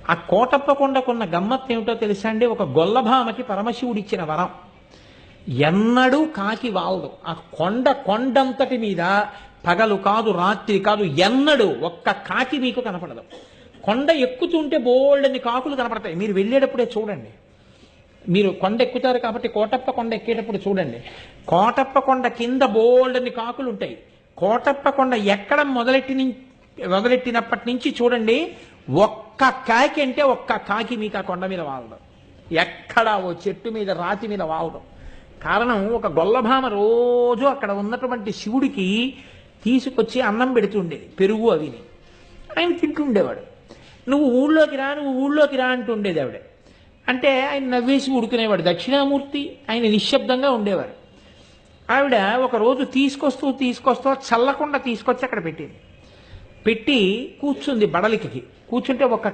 ఆ కోటప్ప కొండకున్న గమ్మత్తు ఏమిటో తెలుసా అండి? ఒక గొల్లభామకి పరమశివుడిచ్చిన వరం. ఎన్నడూ కాకి వాలదు. ఆ కొండంతటి మీద పగలు కాదు రాత్రి కాదు ఎన్నడూ ఒక్క కాకి మీకు కనపడదు. కొండ ఎక్కుతుంటే బోల్డని కాకులు కనపడతాయి. మీరు వెళ్ళేటప్పుడే చూడండి. మీరు కొండ ఎక్కుతారు కాబట్టి కోటప్ప కొండ ఎక్కేటప్పుడు చూడండి. కోటప్ప కొండ కింద బోల్డని కాకులు ఉంటాయి. కోటప్ప కొండ ఎక్కడం మొదలెట్టినప్పటి నుంచి చూడండి, ఒక్క కాకి అంటే ఒక్క కాకి మీకు ఆ కొండ మీద వాలడం. ఎక్కడ ఓ చెట్టు మీద రాతి మీద వాలడం. కారణం, ఒక గొల్లభామ రోజు అక్కడ ఉన్నటువంటి శివుడికి తీసుకొచ్చి అన్నం పెడుతుండేది, పెరుగు అవిని. ఆయన తింటుండేవాడు. నువ్వు ఊళ్ళోకి రా అంటుండేది ఆవిడ. అంటే ఆయన నవ్వేసి ఉడుకునేవాడు. దక్షిణామూర్తి, ఆయన నిశ్శబ్దంగా ఉండేవారు. ఆవిడ ఒకరోజు తీసుకొస్తూ చల్లకుండా తీసుకొచ్చి అక్కడ పెట్టి కూర్చుంది బడలికి. కూర్చుంటే ఒక